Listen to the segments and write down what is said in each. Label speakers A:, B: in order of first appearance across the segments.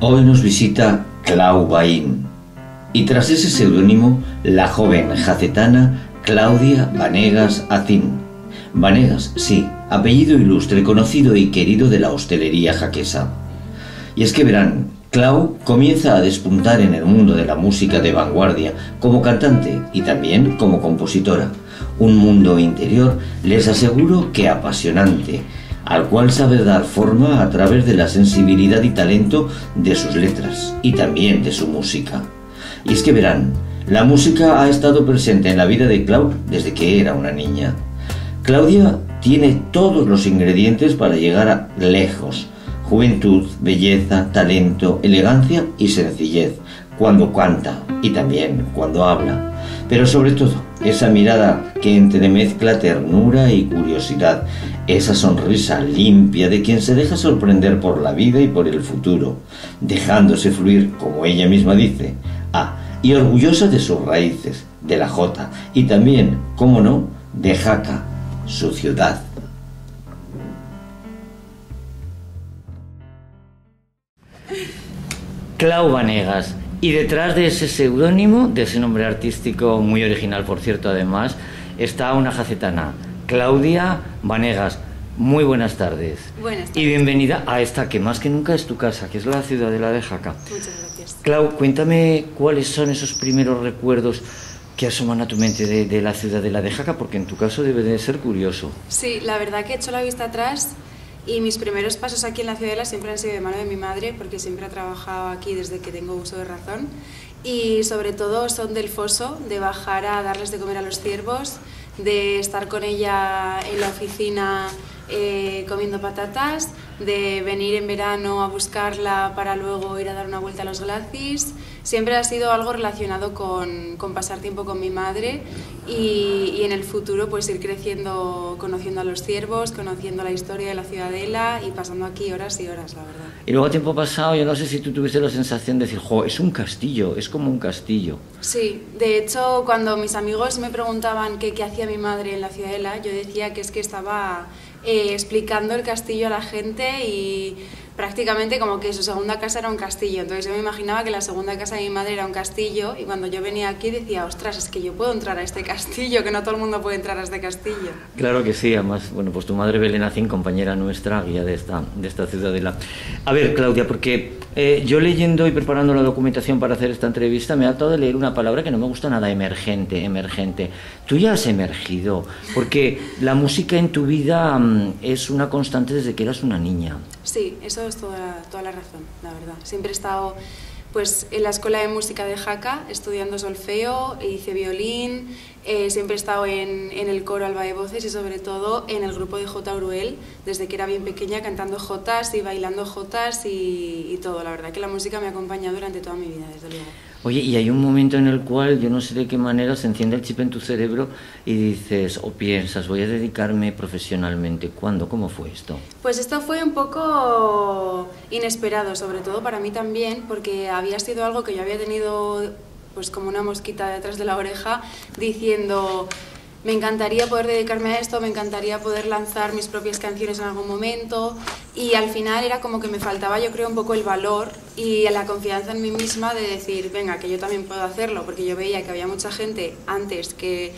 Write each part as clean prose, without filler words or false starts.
A: Hoy nos visita Clau Bain y tras ese seudónimo la joven jacetana Claudia Vanegas Acín. Vanegas, sí, apellido ilustre, conocido y querido de la hostelería jaquesa. Y es que verán, Clau comienza a despuntar en el mundo de la música de vanguardia como cantante y también como compositora. Un mundo interior, les aseguro que apasionante, al cual sabe dar forma a través de la sensibilidad y talento de sus letras y también de su música. Y es que verán, la música ha estado presente en la vida de Clau desde que era una niña. Claudia tiene todos los ingredientes para llegar a lejos: juventud, belleza, talento, elegancia y sencillez, cuando canta y también cuando habla. Pero sobre todo, esa mirada que entremezcla ternura y curiosidad, esa sonrisa limpia de quien se deja sorprender por la vida y por el futuro, dejándose fluir, como ella misma dice, y orgullosa de sus raíces, de la jota, y también, cómo no, de Jaca, su ciudad.
B: Clau Vanegas. Y detrás de ese seudónimo, de ese nombre artístico muy original, por cierto, además, está una jacetana, Claudia Vanegas. Muy buenas tardes.
C: Buenas tardes.
B: Y bienvenida a esta que más que nunca es tu casa, que es la ciudadela de Jaca.
C: Muchas gracias.
B: Clau, cuéntame cuáles son esos primeros recuerdos que asoman a tu mente de la ciudadela de Jaca, porque en tu caso debe de ser curioso.
C: Sí, la verdad que he hecho la vista atrás y mis primeros pasos aquí en la ciudadela siempre han sido de mano de mi madre, porque siempre ha trabajado aquí desde que tengo uso de razón, y sobre todo son del foso, de bajar a darles de comer a los ciervos, de estar con ella en la oficina comiendo patatas, de venir en verano a buscarla para luego ir a dar una vuelta a los glacis. Siempre ha sido algo relacionado con pasar tiempo con mi madre y en el futuro pues ir creciendo, conociendo a los ciervos, conociendo la historia de la ciudadela y pasando aquí horas y horas, la verdad.
B: Y luego, a tiempo pasado, yo no sé si tú tuviste la sensación de decir, jo, es un castillo, es como un castillo.
C: Sí, de hecho, cuando mis amigos me preguntaban qué hacía mi madre en la ciudadela, yo decía que es que estaba explicando el castillo a la gente y prácticamente como que su segunda casa era un castillo. Entonces yo me imaginaba que la segunda casa de mi madre era un castillo y cuando yo venía aquí decía, ostras, es que yo puedo entrar a este castillo, que no todo el mundo puede entrar a este castillo.
B: Claro que sí, además, bueno, pues tu madre Belén Acín, compañera nuestra, guía de esta ciudadela. A ver, Claudia, porque yo leyendo y preparando la documentación para hacer esta entrevista me ha tratado de leer una palabra que no me gusta nada: emergente. Tú ya has emergido, porque la música en tu vida es una constante desde que eras una niña.
C: Sí, eso es toda la razón, la verdad. Siempre he estado pues, en la Escuela de Música de Jaca estudiando solfeo, hice violín, siempre he estado en el coro Alba de Voces y sobre todo en el grupo de Jota Uruel, desde que era bien pequeña cantando jotas y bailando jotas y todo. La verdad que la música me ha acompañado durante toda mi vida, desde luego.
B: Oye, y hay un momento en el cual, yo no sé de qué manera, se enciende el chip en tu cerebro y dices, o piensas, voy a dedicarme profesionalmente. ¿Cuándo? ¿Cómo fue esto?
C: Pues esto fue un poco inesperado, sobre todo para mí también, porque había sido algo que yo había tenido pues como una mosquita detrás de la oreja, diciendo, me encantaría poder dedicarme a esto, me encantaría poder lanzar mis propias canciones en algún momento, y al final era como que me faltaba, yo creo, un poco el valor y la confianza en mí misma de decir, venga, que yo también puedo hacerlo, porque yo veía que había mucha gente antes que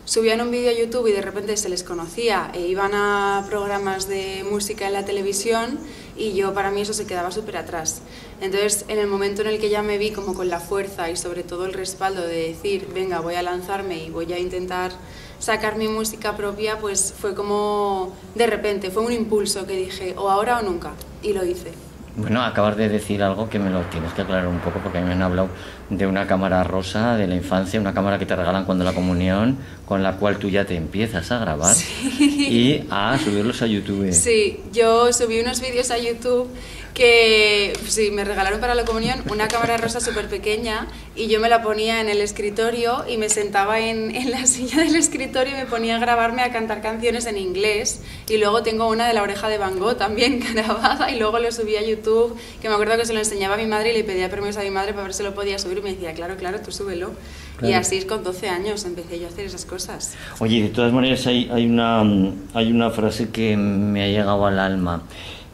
C: subían un vídeo a YouTube y de repente se les conocía e iban a programas de música en la televisión y yo, para mí, eso se quedaba súper atrás. Entonces, en el momento en el que ya me vi como con la fuerza y sobre todo el respaldo de decir, venga, voy a lanzarme y voy a intentar sacar mi música propia, pues fue como de repente, fue un impulso que dije, o ahora o nunca, y lo hice.
B: Bueno, acabas de decir algo que me lo tienes que aclarar un poco, porque a mí me han hablado de una cámara rosa de la infancia, una cámara que te regalan cuando la comunión, con la cual tú ya te empiezas a grabar y a subirlos a YouTube.
C: Sí, yo subí unos vídeos a YouTube que sí, me regalaron para la comunión una cámara rosa súper pequeña y yo me la ponía en el escritorio y me sentaba en la silla del escritorio y me ponía a grabarme a cantar canciones en inglés. Y luego tengo una de La Oreja de Van Gogh también grabada y luego lo subí a YouTube, que me acuerdo que se lo enseñaba a mi madre y le pedía permiso a mi madre para ver si lo podía subir y me decía, claro, tú súbelo. Claro. Y así con 12 años empecé yo a hacer esas cosas.
B: Oye, de todas maneras hay una frase que me ha llegado al alma.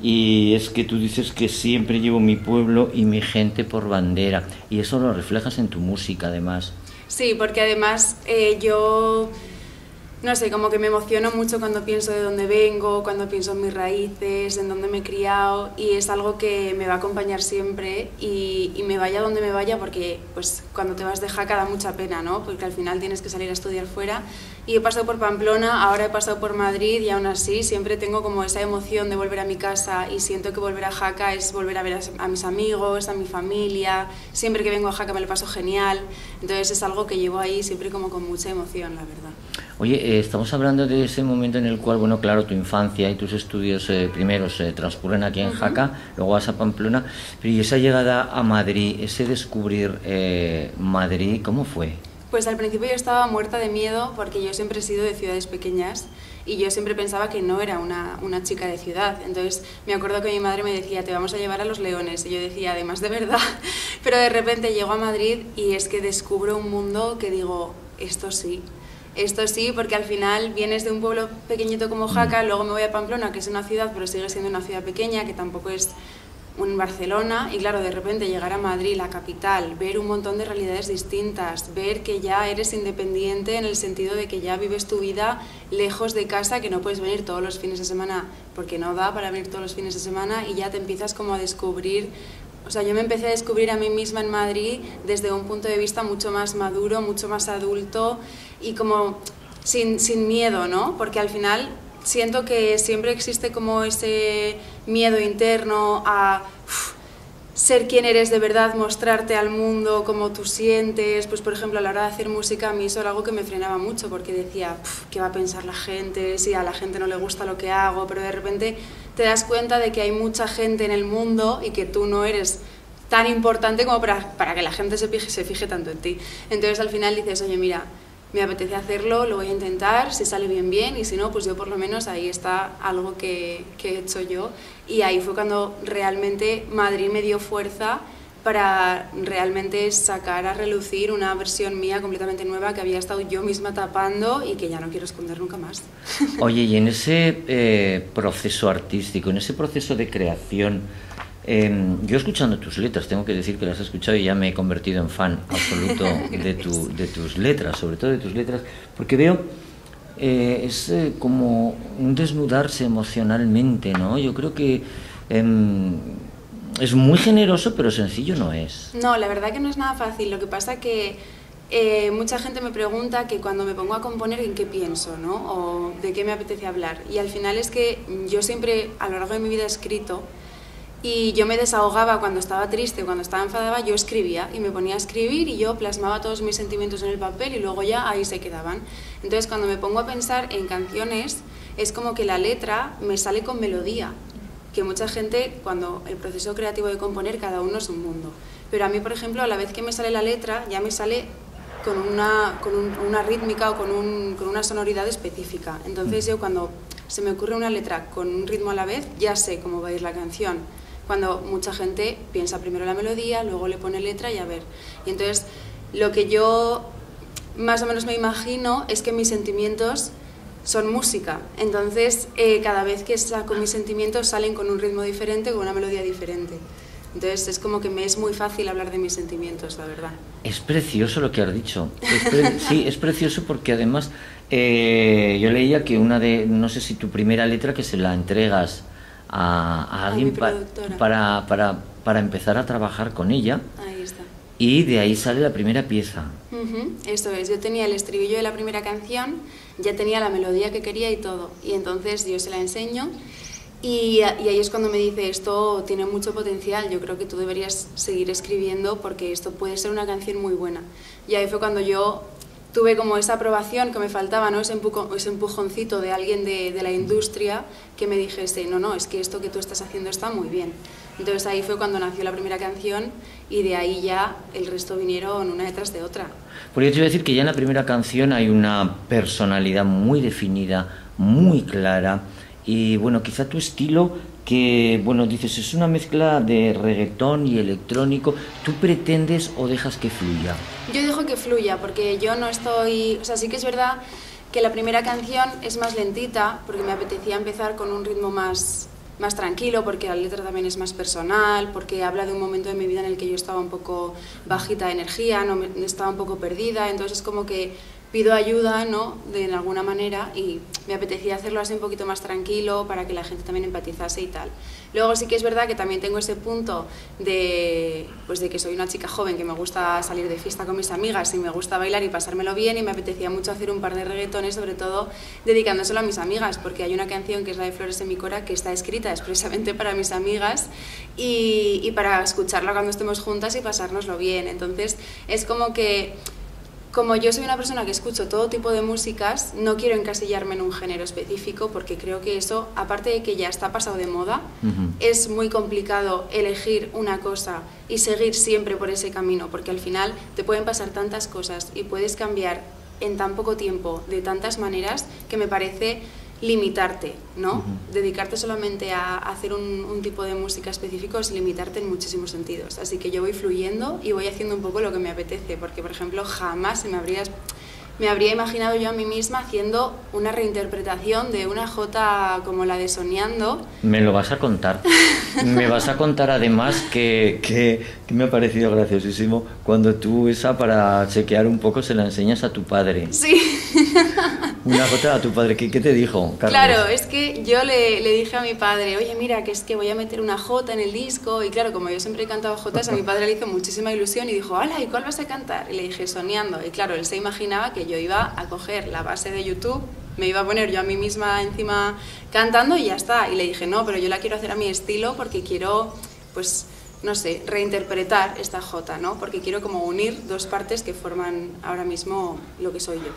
B: y es que tú dices que siempre llevo mi pueblo y mi gente por bandera, y eso lo reflejas en tu música además.
C: Sí, porque además yo, no sé, como que me emociono mucho cuando pienso de dónde vengo, cuando pienso en mis raíces, en dónde me he criado, y es algo que me va a acompañar siempre y me vaya donde me vaya, porque pues cuando te vas de Jaca da mucha pena, ¿no? Porque al final tienes que salir a estudiar fuera, y he pasado por Pamplona, ahora he pasado por Madrid, y aún así siempre tengo como esa emoción de volver a mi casa, y siento que volver a Jaca es volver a ver a mis amigos, a mi familia. Siempre que vengo a Jaca me lo paso genial, entonces es algo que llevo ahí siempre como con mucha emoción, la verdad.
B: Oye, estamos hablando de ese momento en el cual, bueno, claro, tu infancia y tus estudios primeros transcurren aquí en Jaca, luego vas a Pamplona, pero y esa llegada a Madrid, ese descubrir Madrid, ¿cómo fue?
C: Pues al principio yo estaba muerta de miedo, porque yo siempre he sido de ciudades pequeñas y yo siempre pensaba que no era una chica de ciudad. Entonces me acuerdo que mi madre me decía, te vamos a llevar a Los Leones, y yo decía, además de verdad, pero de repente llego a Madrid y es que descubro un mundo que digo, esto sí, porque al final vienes de un pueblo pequeñito como Jaca, luego me voy a Pamplona, que es una ciudad, pero sigue siendo una ciudad pequeña, que tampoco es un Barcelona, y claro, de repente llegar a Madrid, la capital, ver un montón de realidades distintas, ver que ya eres independiente en el sentido de que ya vives tu vida lejos de casa, que no puedes venir todos los fines de semana, porque no da para venir todos los fines de semana, y ya te empiezas como a descubrir. O sea, yo me empecé a descubrir a mí misma en Madrid desde un punto de vista mucho más maduro, mucho más adulto y como sin miedo, ¿no? Porque al final siento que siempre existe como ese miedo interno a ser quien eres de verdad, mostrarte al mundo como tú sientes. Pues por ejemplo, a la hora de hacer música a mí eso era algo que me frenaba mucho, porque decía, ¿qué va a pensar la gente? Si a la gente no le gusta lo que hago, pero de repente te das cuenta de que hay mucha gente en el mundo y que tú no eres tan importante como para que la gente se fije tanto en ti. Entonces al final dices, oye, mira, me apetece hacerlo, lo voy a intentar, si sale bien, bien, y si no, pues yo por lo menos ahí está algo que he hecho yo. Y ahí fue cuando realmente Madrid me dio fuerza para realmente sacar a relucir una versión mía completamente nueva que había estado yo misma tapando y que ya no quiero esconder nunca más.
B: Oye, y en ese proceso artístico, en ese proceso de creación, yo escuchando tus letras, tengo que decir que las he escuchado y ya me he convertido en fan absoluto de tus letras, sobre todo de tus letras, porque veo, es como un desnudarse emocionalmente, ¿no? Yo creo que es muy generoso, pero sencillo no es.
C: No, la verdad que no es nada fácil. Lo que pasa que mucha gente me pregunta que cuando me pongo a componer en qué pienso, ¿no? O de qué me apetece hablar. Y al final es que yo siempre a lo largo de mi vida he escrito, y yo me desahogaba cuando estaba triste, cuando estaba enfadada, yo escribía y me ponía a escribir y yo plasmaba todos mis sentimientos en el papel y luego ya ahí se quedaban. Entonces cuando me pongo a pensar en canciones es como que la letra me sale con melodía, que mucha gente cuando el proceso creativo de componer cada uno es un mundo. Pero a mí, por ejemplo, a la vez que me sale la letra ya me sale con una rítmica o con una sonoridad específica. Entonces yo cuando se me ocurre una letra con un ritmo a la vez ya sé cómo va a ir la canción. Cuando mucha gente piensa primero la melodía, luego le pone letra y a ver. Y entonces lo que yo más o menos me imagino es que mis sentimientos son música. Entonces cada vez que saco mis sentimientos salen con un ritmo diferente, con una melodía diferente. Entonces es como que me es muy fácil hablar de mis sentimientos, la verdad.
B: Es precioso lo que has dicho. Sí, es precioso porque además yo leía que no sé si tu primera letra que se la entregas a alguien para empezar a trabajar con ella.
C: Ahí está.
B: Y de ahí sale la primera pieza.
C: Eso es, yo tenía el estribillo de la primera canción, ya tenía la melodía que quería y todo. Y entonces yo se la enseño y ahí es cuando me dice, esto tiene mucho potencial, yo creo que tú deberías seguir escribiendo porque esto puede ser una canción muy buena. Y ahí fue cuando yo tuve como esa aprobación que me faltaba, ¿no? Ese empujoncito de alguien de la industria que me dijese, no, es que esto que tú estás haciendo está muy bien. Entonces ahí fue cuando nació la primera canción y de ahí ya el resto vinieron una detrás de otra.
B: Porque yo te iba a decir que ya en la primera canción hay una personalidad muy definida, muy clara y bueno, quizá tu estilo que, bueno, dices, es una mezcla de reggaetón y electrónico, ¿tú pretendes o dejas que fluya?
C: Yo dejo que fluya porque yo no estoy, o sea, sí que es verdad que la primera canción es más lentita porque me apetecía empezar con un ritmo más más tranquilo, porque la letra también es más personal, porque habla de un momento de mi vida en el que yo estaba un poco bajita de energía, estaba un poco perdida, entonces es como que pido ayuda, ¿no?, de alguna manera, y me apetecía hacerlo así un poquito más tranquilo para que la gente también empatizase y tal. Luego sí que es verdad que también tengo ese punto de, pues de que soy una chica joven, que me gusta salir de fiesta con mis amigas y me gusta bailar y pasármelo bien, y me apetecía mucho hacer un par de reggaetones, sobre todo dedicándoselo a mis amigas, porque hay una canción que es la de Flores en mi Cora, que está escrita expresamente para mis amigas y para escucharla cuando estemos juntas y pasárnoslo bien. Entonces es como que, como yo soy una persona que escucho todo tipo de músicas, no quiero encasillarme en un género específico, porque creo que eso, aparte de que ya está pasado de moda, es muy complicado elegir una cosa y seguir siempre por ese camino, porque al final te pueden pasar tantas cosas y puedes cambiar en tan poco tiempo de tantas maneras, que me parece limitarte, ¿no? Dedicarte solamente a hacer un tipo de música específico es limitarte en muchísimos sentidos. Así que yo voy fluyendo y voy haciendo un poco lo que me apetece, porque, por ejemplo, jamás me habría imaginado yo a mí misma haciendo una reinterpretación de una jota como la de Soñando.
B: Me lo vas a contar. Me vas a contar además que me ha parecido graciosísimo cuando tú esa, para chequear un poco, se la enseñas a tu padre.
C: Sí.
B: Una jota a tu padre. ¿Qué te dijo, Carlos?
C: Claro, es que yo le dije a mi padre, oye, mira, que es que voy a meter una jota en el disco, y claro, como yo siempre he cantado jotas, a mi padre le hizo muchísima ilusión y dijo, ¡hala! ¿Y cuál vas a cantar? Y le dije, Soñando. Y claro, él se imaginaba que yo iba a coger la base de YouTube, me iba a poner yo a mí misma encima cantando y ya está. Y le dije, no, pero yo la quiero hacer a mi estilo, porque quiero, pues, no sé, reinterpretar esta jota, ¿no? Porque quiero como unir dos partes que forman ahora mismo lo que soy yo.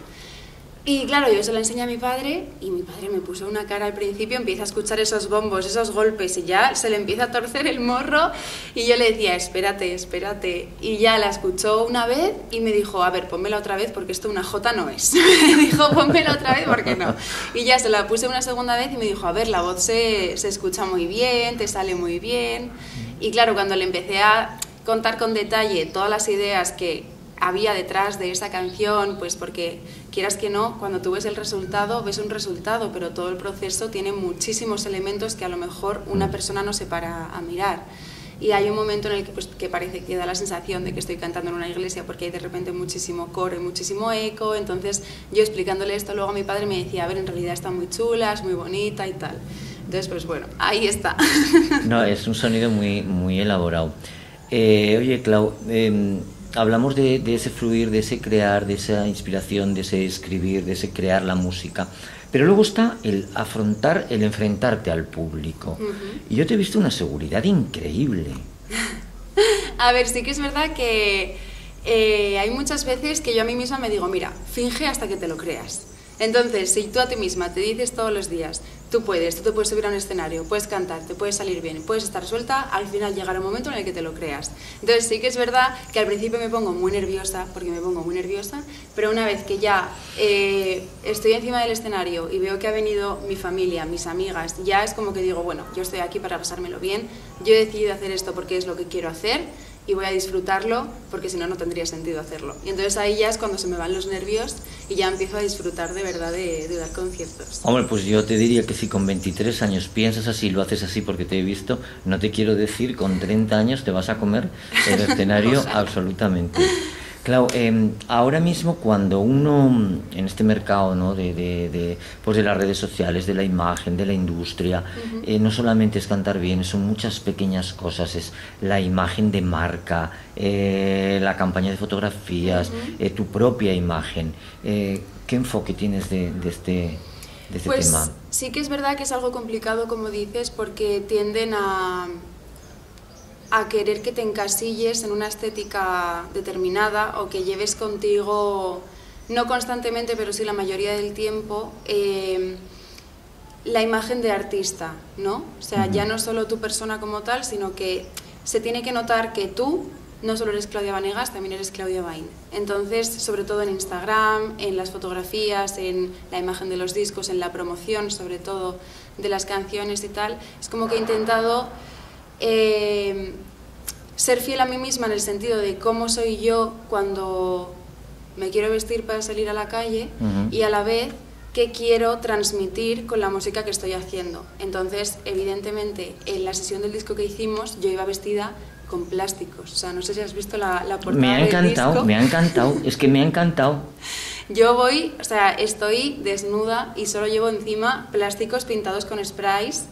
C: Y claro, yo se la enseñé a mi padre, y mi padre me puso una cara al principio, empieza a escuchar esos bombos, esos golpes, y ya se le empieza a torcer el morro, y yo le decía, espérate, espérate, y ya la escuchó una vez y me dijo, a ver, pónmela otra vez porque esto una jota no es. Me dijo, pónmela otra vez porque no. Y ya se la puse una segunda vez y me dijo, a ver, la voz se escucha muy bien, te sale muy bien. Y claro, cuando le empecé a contar con detalle todas las ideas que había detrás de esa canción, pues porque quieras que no, cuando tú ves el resultado, ves un resultado, pero todo el proceso tiene muchísimos elementos que a lo mejor una persona no se para a mirar. Y hay un momento en el que, pues, que parece que da la sensación de que estoy cantando en una iglesia, porque hay de repente muchísimo coro y muchísimo eco. Entonces yo, explicándole esto luego a mi padre, me decía, a ver, en realidad está muy chula, es muy bonita y tal. Entonces, pues bueno, ahí está.
B: No, es un sonido muy, muy elaborado. Oye, Clau, hablamos de ese fluir, de ese crear, de esa inspiración, de ese escribir, de ese crear la música. Pero luego está el afrontar, el enfrentarte al público. Y yo te he visto una seguridad increíble.
C: A ver, sí que es verdad que hay muchas veces que yo a mí misma me digo, mira, finge hasta que te lo creas. Entonces, si tú a ti misma te dices todos los días, tú te puedes subir a un escenario, puedes cantar, te puedes salir bien, puedes estar suelta, al final llegará un momento en el que te lo creas. Entonces sí que es verdad que al principio me pongo muy nerviosa, porque me pongo muy nerviosa, pero una vez que ya estoy encima del escenario y veo que ha venido mi familia, mis amigas, ya es como que digo, bueno, yo estoy aquí para pasármelo bien, yo he decidido hacer esto porque es lo que quiero hacer, y voy a disfrutarlo, porque si no, no tendría sentido hacerlo. Y entonces ahí ya es cuando se me van los nervios y ya empiezo a disfrutar de verdad de dar conciertos.
B: Hombre, pues yo te diría que si con 23 años piensas así, lo haces así porque te he visto, no te quiero decir, con 30 años te vas a comer el escenario absolutamente. Claro, ahora mismo cuando uno, en este mercado, ¿no?, pues de las redes sociales, de la imagen, de la industria, no solamente es cantar bien, son muchas pequeñas cosas, es la imagen de marca, la campaña de fotografías, tu propia imagen. ¿Qué enfoque tienes de este
C: pues,
B: tema?
C: Sí que es verdad que es algo complicado, como dices, porque tienden a querer que te encasilles en una estética determinada, o que lleves contigo, no constantemente, pero sí la mayoría del tiempo, la imagen de artista, ¿no? O sea, ya no solo tu persona como tal, sino que se tiene que notar que tú no solo eres Claudia Banegas, también eres Claudia Bain. Entonces, sobre todo en Instagram, en las fotografías, en la imagen de los discos, en la promoción, sobre todo, de las canciones y tal, es como que he intentado ser fiel a mí misma en el sentido de cómo soy yo cuando me quiero vestir para salir a la calle, y a la vez qué quiero transmitir con la música que estoy haciendo. Entonces, evidentemente, en la sesión del disco que hicimos, yo iba vestida con plásticos. O sea, no sé si has visto la portada
B: Me ha encantado,
C: del disco.
B: me ha encantado, es que me ha encantado.
C: Yo voy, o sea, estoy desnuda y solo llevo encima plásticos pintados con sprays,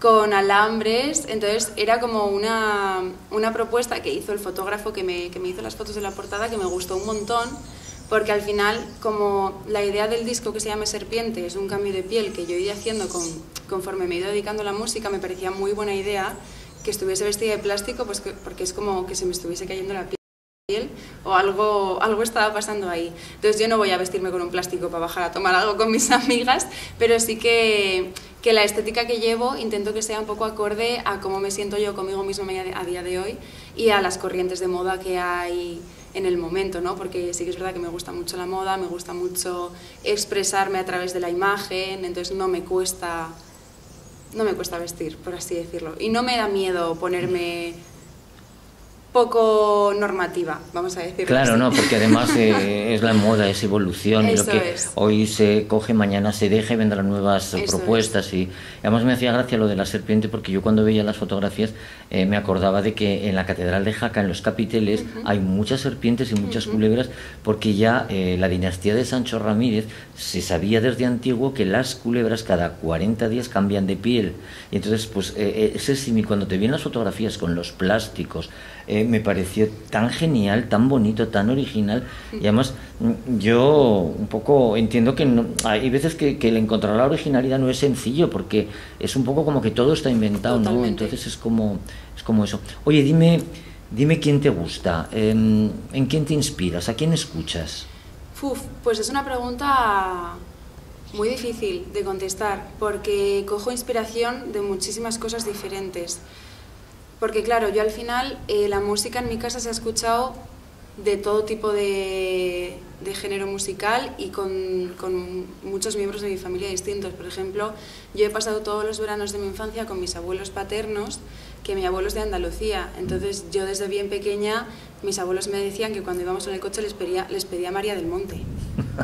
C: con alambres. Entonces era como una propuesta que hizo el fotógrafo que me hizo las fotos de la portada, que me gustó un montón, porque al final, como la idea del disco, que se llama Serpiente, es un cambio de piel que yo he ido haciendo conforme me he ido dedicando a la música, me parecía muy buena idea que estuviese vestida de plástico, pues porque es como que se me estuviese cayendo la piel o algo estaba pasando ahí. Entonces yo no voy a vestirme con un plástico para bajar a tomar algo con mis amigas, pero sí que la estética que llevo intento que sea un poco acorde a cómo me siento yo conmigo misma a día de hoy y a las corrientes de moda que hay en el momento, ¿no? Porque sí que es verdad que me gusta mucho la moda, me gusta mucho expresarme a través de la imagen, entonces no me cuesta vestir, por así decirlo. Y no me da miedo ponerme poco normativa, vamos a decirlo
B: Claro,
C: así.
B: no, porque además es la moda, es evolución, y lo
C: Eso
B: que
C: es.
B: hoy se coge, mañana se deja y vendrán nuevas
C: Eso
B: propuestas. Y además me hacía gracia lo de la serpiente, porque yo cuando veía las fotografías me acordaba de que en la Catedral de Jaca, en los capiteles, hay muchas serpientes y muchas culebras, porque ya la dinastía de Sancho Ramírez se sabía desde antiguo que las culebras cada 40 días cambian de piel. Y entonces, pues ese símil, cuando te vienen las fotografías con los plásticos, me pareció tan genial, tan bonito, tan original. Y además yo un poco entiendo que hay veces que el encontrar la originalidad no es sencillo, porque es un poco como que todo está inventado, ¿no?
C: Totalmente.
B: Entonces es como eso. Oye, dime quién te gusta, en quién te inspiras, a quién escuchas.
C: Pues es una pregunta muy difícil de contestar, porque cojo inspiración de muchísimas cosas diferentes. Porque claro, yo al final la música en mi casa se ha escuchado de todo tipo de género musical y con muchos miembros de mi familia distintos. Por ejemplo, yo he pasado todos los veranos de mi infancia con mis abuelos paternos, que mi abuelo es de Andalucía. Entonces yo desde bien pequeña, mis abuelos me decían que cuando íbamos en el coche les pedía a María del Monte.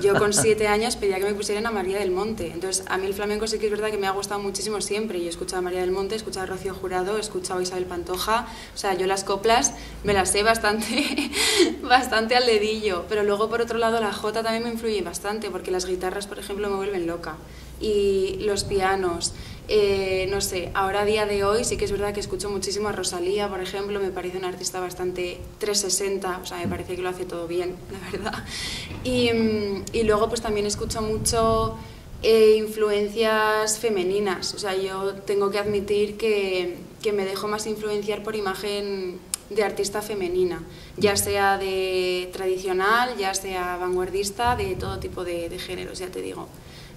C: Yo con 7 años pedía que me pusieran a María del Monte. Entonces a mí el flamenco sí que es verdad que me ha gustado muchísimo siempre. Yo he escuchado a María del Monte, he escuchado a Rocío Jurado, he escuchado a Isabel Pantoja. O sea, yo las coplas me las sé bastante al dedillo. Pero luego por otro lado la jota también me influye bastante, porque las guitarras, por ejemplo, me vuelven loca. Y los pianos, no sé, ahora a día de hoy sí que es verdad que escucho muchísimo a Rosalía, por ejemplo, me parece una artista bastante 360, o sea, me parece que lo hace todo bien, la verdad. Y luego pues también escucho mucho influencias femeninas, o sea, yo tengo que admitir que me dejo más influenciar por imagen de artista femenina, ya sea de tradicional, ya sea vanguardista, de todo tipo de géneros, ya te digo.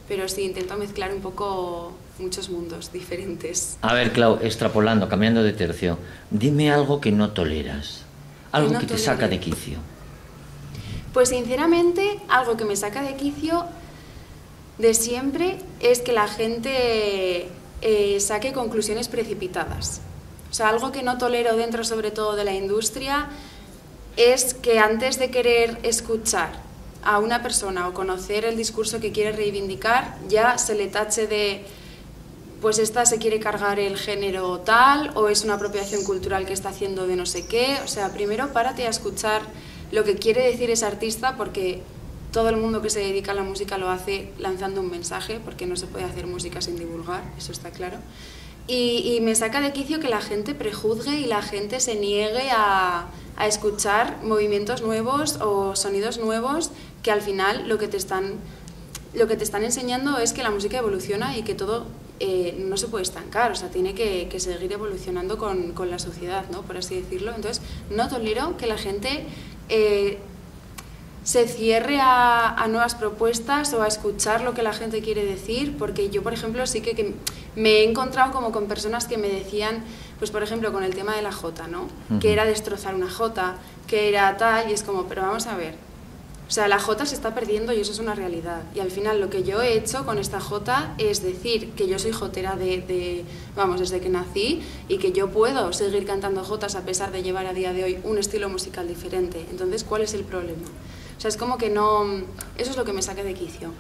C: Pero sí, intento mezclar un poco muchos mundos diferentes.
B: A ver, Clau, extrapolando, cambiando de tercio, dime algo que no toleras, algo que te saca de quicio.
C: Pues sinceramente, algo que me saca de quicio de siempre es que la gente saque conclusiones precipitadas. O sea, algo que no tolero dentro sobre todo de la industria es que antes de querer escuchar a una persona o conocer el discurso que quiere reivindicar, ya se le tache de, pues esta se quiere cargar el género tal, o es una apropiación cultural que está haciendo de no sé qué. O sea, primero párate a escuchar lo que quiere decir ese artista, porque todo el mundo que se dedica a la música lo hace lanzando un mensaje, porque no se puede hacer música sin divulgar, eso está claro. Y me saca de quicio que la gente prejuzgue y la gente se niegue a escuchar movimientos nuevos o sonidos nuevos, que al final lo que te están enseñando es que la música evoluciona y que todo no se puede estancar, o sea, tiene que seguir evolucionando con la sociedad, ¿no? Por así decirlo. Entonces, no tolero que la gente se cierre a nuevas propuestas o a escuchar lo que la gente quiere decir, porque yo, por ejemplo, sí que me he encontrado como con personas que me decían, pues por ejemplo, con el tema de la jota, ¿no? Que era destrozar una jota, que era tal, y es como, pero vamos a ver, o sea, la jota se está perdiendo y eso es una realidad. Y al final lo que yo he hecho con esta jota es decir que yo soy jotera desde que nací, y que yo puedo seguir cantando jotas a pesar de llevar a día de hoy un estilo musical diferente. Entonces, ¿cuál es el problema? O sea, es como que no... Eso es lo que me saca de quicio.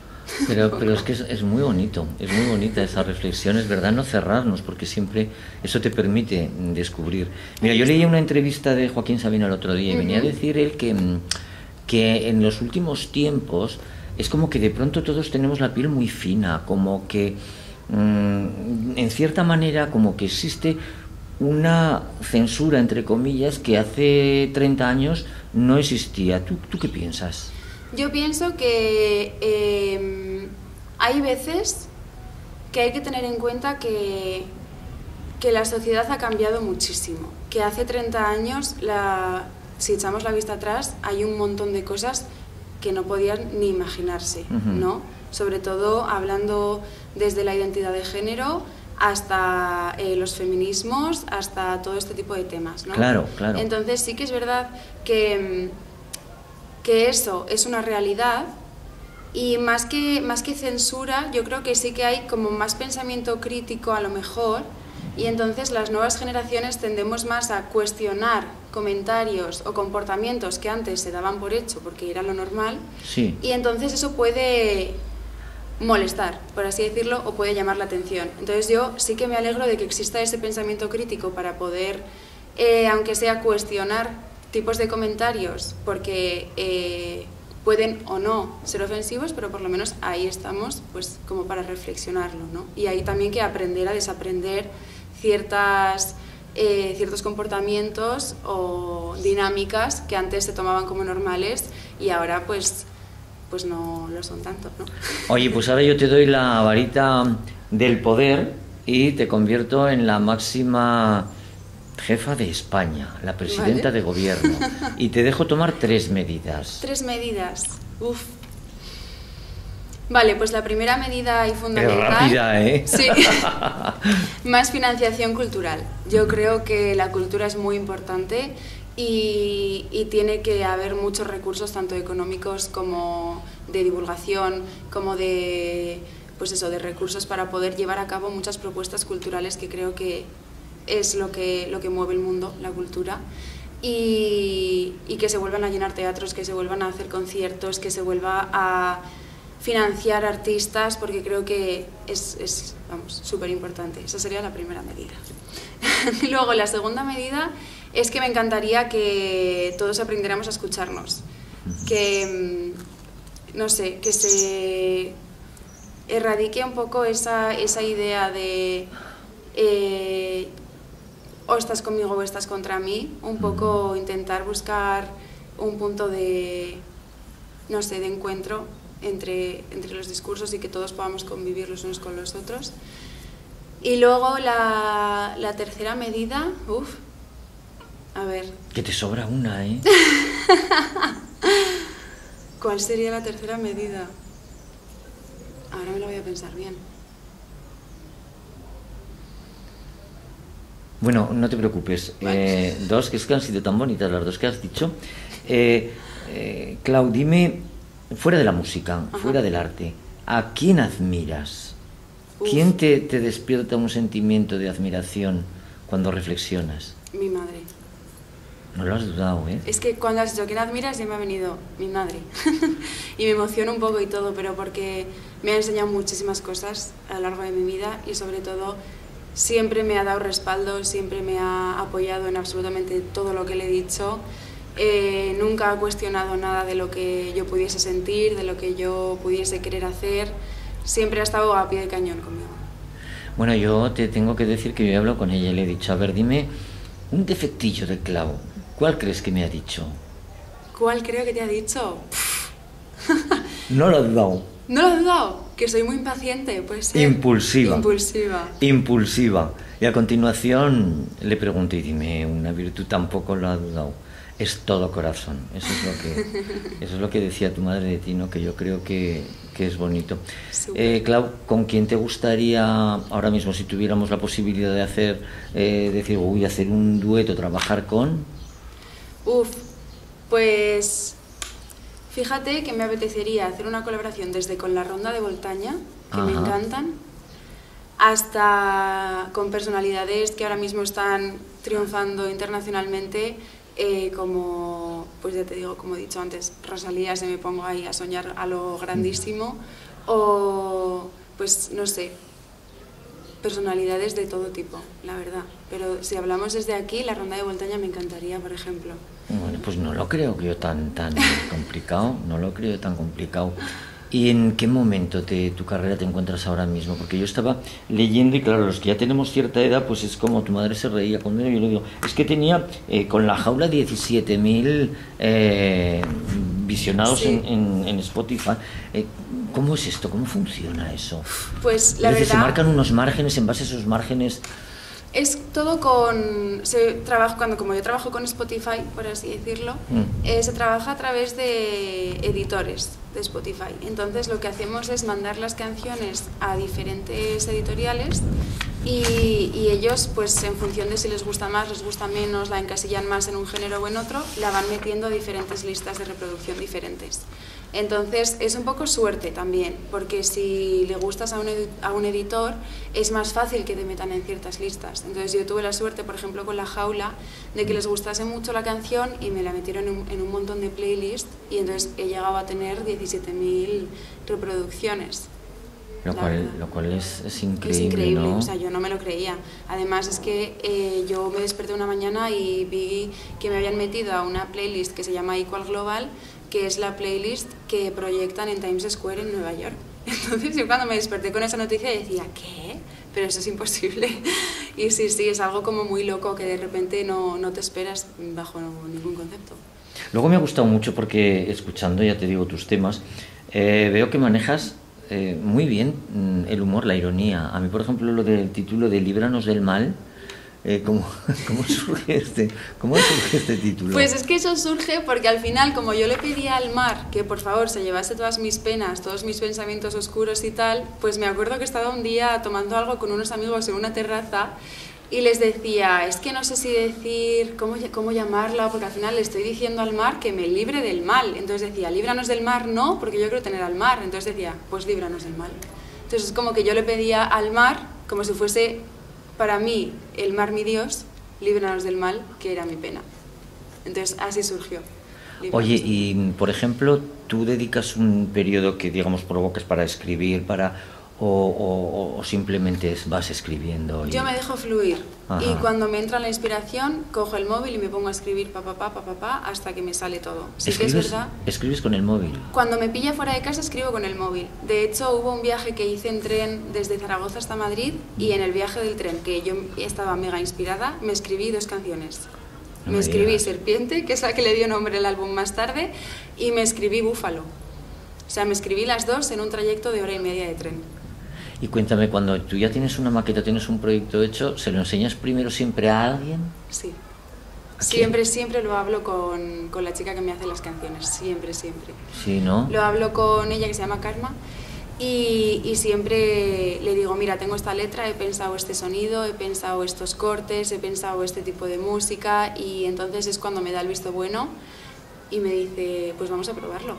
B: Pero es que es muy bonito, es muy bonita esa reflexión, es verdad, no cerrarnos, porque siempre eso te permite descubrir. Mira, yo leí una entrevista de Joaquín Sabina el otro día y venía a decir él que en los últimos tiempos es como que de pronto todos tenemos la piel muy fina, como que en cierta manera como que existe una censura, entre comillas, que hace 30 años no existía. ¿Tú qué piensas?
C: Yo pienso que hay veces que hay que tener en cuenta que la sociedad ha cambiado muchísimo, que hace 30 años, si echamos la vista atrás, hay un montón de cosas que no podían ni imaginarse, ¿no? Sobre todo hablando desde la identidad de género hasta los feminismos, hasta todo este tipo de temas, ¿no?
B: Claro, claro.
C: Entonces sí que es verdad que eso es una realidad y más que censura, yo creo que sí que hay como más pensamiento crítico a lo mejor, y entonces las nuevas generaciones tendemos más a cuestionar comentarios o comportamientos que antes se daban por hecho porque era lo normal,
B: sí.
C: Y entonces eso puede molestar, por así decirlo, o puede llamar la atención. Entonces yo sí que me alegro de que exista ese pensamiento crítico para poder, aunque sea cuestionar tipos de comentarios, porque pueden o no ser ofensivos, pero por lo menos ahí estamos, pues como para reflexionarlo, ¿no? Y hay también que aprender a desaprender ciertos comportamientos o dinámicas que antes se tomaban como normales y ahora pues no lo son tanto, ¿no?
B: Oye, pues ahora yo te doy la varita del poder y te convierto en la máxima jefa de España, la presidenta de gobierno, y te dejo tomar 3 medidas.
C: 3 medidas, uf. Vale, pues la primera medida y fundamental...
B: Es rápida, ¿eh?
C: Sí, más financiación cultural. Yo creo que la cultura es muy importante y tiene que haber muchos recursos, tanto económicos como de divulgación, como de, pues eso, de recursos para poder llevar a cabo muchas propuestas culturales que creo que es lo que mueve el mundo, la cultura, y que se vuelvan a llenar teatros, que se vuelvan a hacer conciertos, que se vuelva a financiar artistas, porque creo que es súper importante. Esa sería la primera medida. Y luego la segunda medida es que me encantaría que todos aprendiéramos a escucharnos, que, no sé, que se erradique un poco esa idea de o estás conmigo o estás contra mí, un poco intentar buscar un punto de, no sé, de encuentro entre los discursos y que todos podamos convivir los unos con los otros. Y luego la tercera medida, a ver...
B: Que te sobra una, ¿eh?
C: ¿Cuál sería la tercera medida? Ahora me lo voy a pensar bien.
B: Bueno, no te preocupes.
C: Vale.
B: 2, que es que han sido tan bonitas las 2 que has dicho. Clau, dime, fuera de la música, fuera del arte, ¿a quién admiras? ¿Quién te despierta un sentimiento de admiración cuando reflexionas?
C: Mi madre.
B: No lo has dudado, ¿eh?
C: Es que cuando has dicho quién admiras ya me ha venido mi madre. Y me emociona un poco y todo, pero porque me ha enseñado muchísimas cosas a lo largo de mi vida y sobre todo siempre me ha dado respaldo, siempre me ha apoyado en absolutamente todo lo que le he dicho. Nunca ha cuestionado nada de lo que yo pudiese sentir, de lo que yo pudiese querer hacer. Siempre ha estado a pie de cañón conmigo.
B: Bueno, yo te tengo que decir que yo he hablado con ella y le he dicho, a ver, dime un defectillo de Clau. ¿Cuál crees que me ha dicho?
C: ¿Cuál creo que te ha dicho?
B: No lo he dudado.
C: ¿No lo has dudado? Que soy muy impaciente, puede ser.
B: Impulsiva.
C: Impulsiva.
B: Y a continuación le pregunto, y dime, una virtud, tampoco lo ha dudado. Es todo corazón. Eso es lo que decía tu madre de ti, ¿no? Que yo creo que es bonito. Clau, ¿con quién te gustaría ahora mismo, si tuviéramos la posibilidad de hacer un dueto, trabajar con?
C: Pues fíjate que me apetecería hacer una colaboración desde con la Ronda de Voltaña, que me encantan, hasta con personalidades que ahora mismo están triunfando internacionalmente, como, pues ya te digo, como he dicho antes, Rosalía, se me pongo ahí a soñar a lo grandísimo, o pues no sé, personalidades de todo tipo, la verdad. Pero si hablamos desde aquí, la Ronda de Voltaña me encantaría, por ejemplo.
B: Bueno, pues no lo creo yo tan complicado, no lo creo tan complicado. ¿Y en qué momento de tu carrera te encuentras ahora mismo? Porque yo estaba leyendo y claro, los que ya tenemos cierta edad, pues es como tu madre se reía cuando yo le digo, es que tenía con La Jaula 17.000 visionados
C: sí.
B: en Spotify. ¿Cómo es esto? ¿Cómo funciona eso?
C: Pues la verdad...
B: ¿Se marcan unos márgenes, en base a esos márgenes?
C: Es todo con... como yo trabajo con Spotify, por así decirlo, se trabaja a través de editores de Spotify. Entonces lo que hacemos es mandar las canciones a diferentes editoriales y ellos, pues en función de si les gusta más, les gusta menos, la encasillan más en un género o en otro, la van metiendo a diferentes listas de reproducción diferentes. Entonces es un poco suerte también, porque si le gustas a un editor es más fácil que te metan en ciertas listas. Entonces yo tuve la suerte, por ejemplo, con La Jaula, de que les gustase mucho la canción y me la metieron en un montón de playlists y entonces he llegado a tener 17.000 reproducciones.
B: Lo cual es increíble,
C: es increíble,
B: ¿no?
C: O sea, yo no me lo creía. Además es que yo me desperté una mañana y vi que me habían metido a una playlist que se llama Equal Global, que es la playlist que proyectan en Times Square en Nueva York. Entonces yo cuando me desperté con esa noticia decía, ¿qué? Pero eso es imposible. Y sí, es algo como muy loco que de repente no te esperas bajo ningún concepto.
B: Luego me ha gustado mucho porque escuchando, ya te digo, tus temas, veo que manejas muy bien el humor, la ironía. A mí, por ejemplo, lo del título de Líbranos del mal, ¿cómo surge este título?
C: Pues es que eso surge porque al final, como yo le pedía al mar que por favor se llevase todas mis penas, todos mis pensamientos oscuros y tal, pues me acuerdo que estaba un día tomando algo con unos amigos en una terraza y les decía, es que no sé si decir cómo llamarla, porque al final le estoy diciendo al mar que me libre del mal. Entonces decía, líbranos del mar, no, porque yo quiero tener al mar. Entonces decía, pues líbranos del mal. Entonces es como que yo le pedía al mar, como si fuese para mí el mar mi Dios, líbranos del mal, que era mi pena. Entonces así surgió.
B: Oye, y por ejemplo, ¿tú dedicas un periodo que digamos provocas para escribir, o simplemente vas escribiendo?
C: Yo me dejo fluir.
B: Ajá.
C: Y cuando me entra la inspiración, cojo el móvil y me pongo a escribir hasta que me sale todo. Sí que es verdad.
B: ¿Escribes con el móvil?
C: Cuando me pilla fuera de casa escribo con el móvil. De hecho, hubo un viaje que hice en tren desde Zaragoza hasta Madrid y en el viaje del tren, que yo estaba mega inspirada, me escribí 2 canciones. Me escribí Serpiente, que es la que le dio nombre al álbum más tarde, y me escribí Búfalo. O sea, me escribí las 2 en un trayecto de 1h30 de tren.
B: Y cuéntame, cuando tú ya tienes una maqueta, tienes un proyecto hecho, ¿se lo enseñas primero siempre a alguien?
C: Sí. Siempre lo hablo con la chica que me hace las canciones, siempre.
B: Sí, ¿no?
C: Lo hablo con ella, que se llama Karma, y siempre le digo, mira, tengo esta letra, he pensado este sonido, he pensado estos cortes, he pensado este tipo de música, y entonces es cuando me da el visto bueno y me dice, pues vamos a probarlo.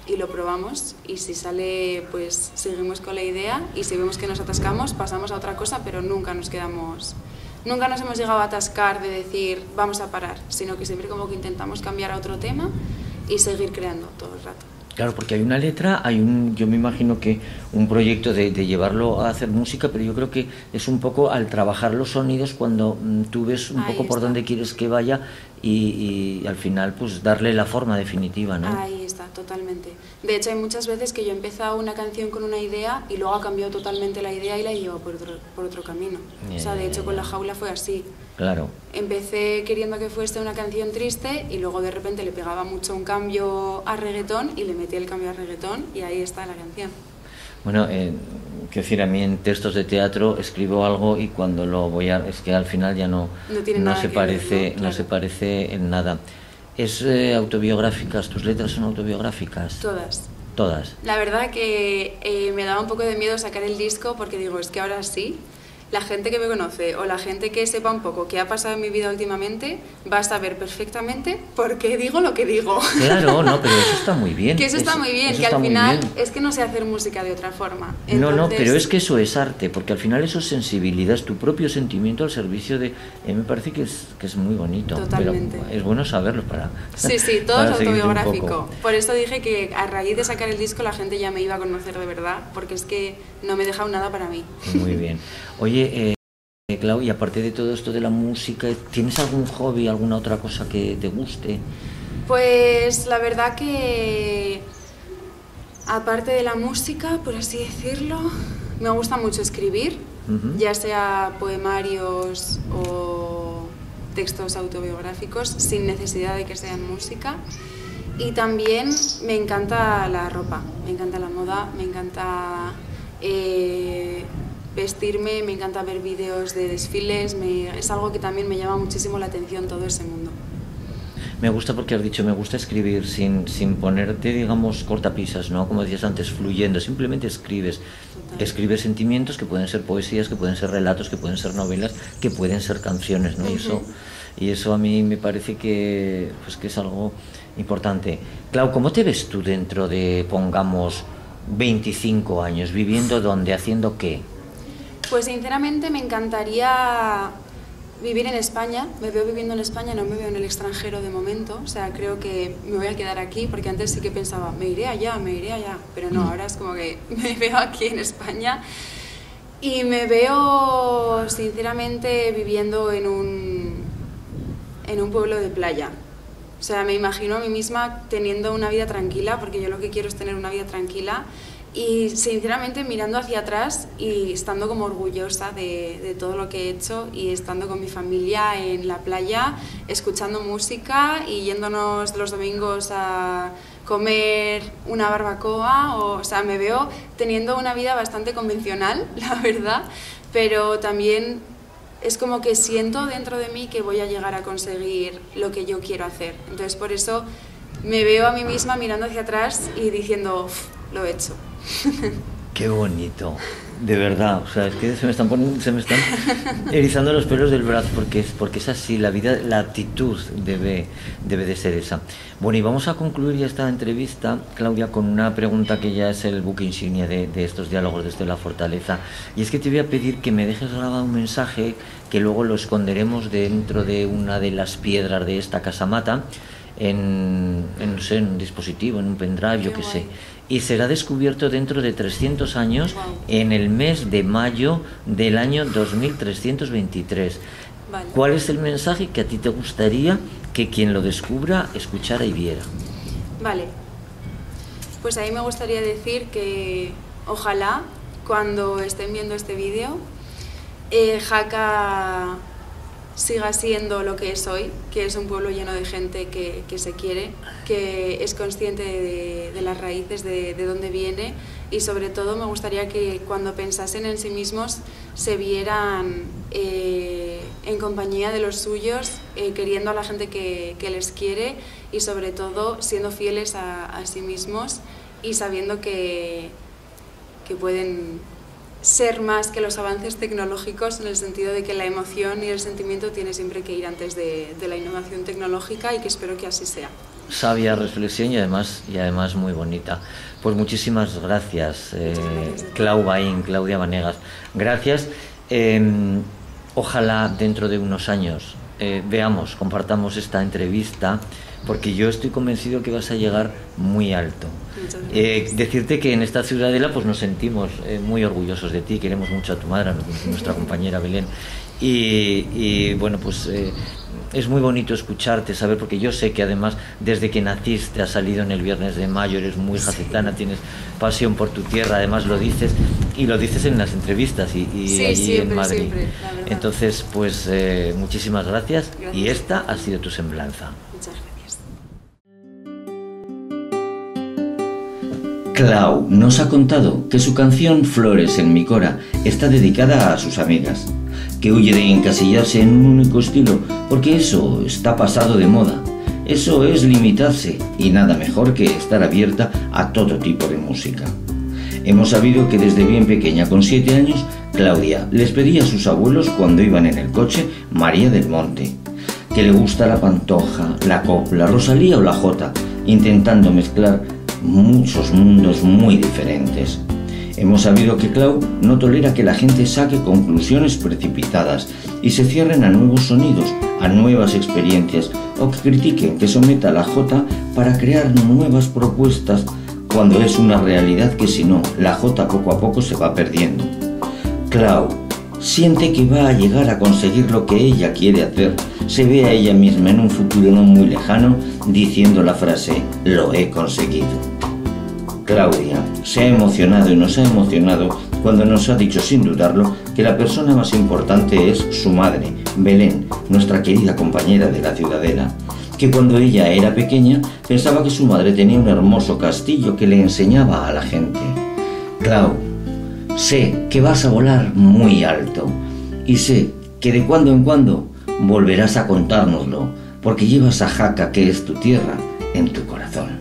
C: Y lo probamos y si sale, pues seguimos con la idea y si vemos que nos atascamos, pasamos a otra cosa, pero nunca nos hemos llegado a atascar de decir vamos a parar, sino que siempre como que intentamos cambiar a otro tema y seguir creando todo el rato.
B: Claro, porque hay una letra, yo me imagino que un proyecto de llevarlo a hacer música, pero yo creo que es un poco al trabajar los sonidos cuando tú ves un poco por dónde quieres que vaya y al final pues darle la forma definitiva, ¿no?
C: Ahí está, totalmente. De hecho hay muchas veces que yo he empezado una canción con una idea y luego ha cambiado totalmente la idea y la he llevado por otro camino. O sea, de hecho con La Jaula fue así.
B: Claro.
C: Empecé queriendo que fuese una canción triste y luego de repente le pegaba mucho un cambio a reggaetón y le metí el cambio a reggaetón y ahí está la canción.
B: Bueno, quiero decir, a mí en textos de teatro escribo algo y cuando lo voy a... es que al final ya no se parece en nada. ¿Es autobiográficas? ¿Tus letras son autobiográficas?
C: Todas. La verdad que me daba un poco de miedo sacar el disco porque digo, es que ahora sí. la gente que me conoce o la gente que sepa un poco qué ha pasado en mi vida últimamente va a saber perfectamente por qué digo lo que digo.
B: Claro, no, pero eso está muy bien.
C: Que eso está muy bien, que al final es que no sé hacer música de otra forma. Entonces...
B: No, pero es que eso es arte, porque al final eso es sensibilidad, es tu propio sentimiento al servicio de... me parece que es muy bonito.
C: Totalmente.
B: Pero es bueno saberlo para...
C: Sí, todo es autobiográfico. Por eso dije que a raíz de sacar el disco la gente ya me iba a conocer de verdad, porque es que no me he dejado nada para mí.
B: Muy bien. Oye, Clau, y aparte de todo esto de la música, ¿tienes algún hobby, alguna otra cosa que te guste?
C: Pues la verdad que, aparte de la música, por así decirlo, me gusta mucho escribir, ya sea poemarios o textos autobiográficos, sin necesidad de que sean música. Y también me encanta la ropa, me encanta la moda, me encanta vestirme, me encanta ver vídeos de desfiles, es algo que también me llama muchísimo la atención, todo ese mundo.
B: Me gusta porque has dicho, me gusta escribir sin ponerte, digamos, cortapisas, ¿no? Como decías antes, fluyendo, simplemente escribes. Total. Escribes sentimientos que pueden ser poesías, que pueden ser relatos, que pueden ser novelas, que pueden ser canciones, ¿no? Y eso a mí me parece que es algo importante. Clau, ¿cómo te ves tú dentro de, pongamos, 25 años? ¿Viviendo dónde? ¿Haciendo qué?
C: Pues sinceramente me encantaría vivir en España. Me veo viviendo en España, no me veo en el extranjero de momento. O sea, creo que me voy a quedar aquí, porque antes sí que pensaba, me iré allá, pero no, ahora es como que me veo aquí en España. Y me veo sinceramente viviendo en un pueblo de playa. O sea, me imagino a mí misma teniendo una vida tranquila, porque yo lo que quiero es tener una vida tranquila, y sinceramente mirando hacia atrás y estando como orgullosa de todo lo que he hecho, y estando con mi familia en la playa, escuchando música y yéndonos los domingos a comer una barbacoa. O sea, me veo teniendo una vida bastante convencional, la verdad, pero también es como que siento dentro de mí que voy a llegar a conseguir lo que yo quiero hacer. Entonces, por eso me veo a mí misma mirando hacia atrás y diciendo, lo he hecho.
B: Qué bonito, de verdad. O sea, es que se me están erizando los pelos del brazo, porque es así, la vida, la actitud debe de ser esa. Bueno, y vamos a concluir ya esta entrevista, Claudia, con una pregunta que ya es el buque insignia de estos diálogos desde la fortaleza. Y es que te voy a pedir que me dejes grabado un mensaje que luego lo esconderemos dentro de una de las piedras de esta casamata, no sé, en un dispositivo, en un pendrive, yo qué sé. Y será descubierto dentro de 300 años, en el mes de mayo del año 2323.
C: Vale.
B: ¿Cuál es el mensaje que a ti te gustaría que quien lo descubra escuchara y viera?
C: Vale, pues a mí me gustaría decir que ojalá cuando estén viendo este vídeo, Jaca siga siendo lo que es hoy, que es un pueblo lleno de gente que se quiere, que es consciente de las raíces, de dónde viene, y sobre todo me gustaría que cuando pensasen en sí mismos se vieran en compañía de los suyos, queriendo a la gente que les quiere, y sobre todo siendo fieles a sí mismos y sabiendo que pueden ser más que los avances tecnológicos, en el sentido de que la emoción y el sentimiento tiene siempre que ir antes de la innovación tecnológica, y que espero que así sea.
B: Sabia reflexión y además muy bonita. Pues muchísimas gracias, Clau Bain, Claudia Vanegas. Gracias. Ojalá dentro de unos años compartamos esta entrevista, porque yo estoy convencido que vas a llegar muy alto. Decirte que en esta ciudadela pues nos sentimos muy orgullosos de ti, queremos mucho a tu madre, a nuestra compañera Belén, y bueno, pues es muy bonito escucharte, saber, porque yo sé que además desde que naciste has salido en el Viernes de Mayo, eres muy jacetana, tienes pasión por tu tierra, además lo dices, y lo dices en las entrevistas y
C: sí,
B: allí
C: siempre,
B: en Madrid.
C: Siempre, la verdad.
B: Entonces, pues muchísimas gracias, y esta ha sido tu semblanza.
C: Muchas gracias.
A: Clau nos ha contado que su canción Flores en mi cora está dedicada a sus amigas, que huye de encasillarse en un único estilo, porque eso está pasado de moda. Eso es limitarse, y nada mejor que estar abierta a todo tipo de música. Hemos sabido que desde bien pequeña, con 7 años, Claudia les pedía a sus abuelos cuando iban en el coche María del Monte, que le gusta la pantoja, la copla, Rosalía o la jota, intentando mezclar muchos mundos muy diferentes. Hemos sabido que Clau no tolera que la gente saque conclusiones precipitadas y se cierren a nuevos sonidos, a nuevas experiencias, o que critiquen, que someta a la jota para crear nuevas propuestas cuando es una realidad que si no, la jota poco a poco se va perdiendo. Clau siente que va a llegar a conseguir lo que ella quiere hacer. Se ve a ella misma en un futuro no muy lejano diciendo la frase «lo he conseguido». Claudia se ha emocionado y nos ha emocionado cuando nos ha dicho sin dudarlo que la persona más importante es su madre, Belén, nuestra querida compañera de la Ciudadela, que cuando ella era pequeña pensaba que su madre tenía un hermoso castillo que le enseñaba a la gente. Clau, sé que vas a volar muy alto y sé que de cuando en cuando volverás a contárnoslo porque llevas a Jaca, que es tu tierra, en tu corazón.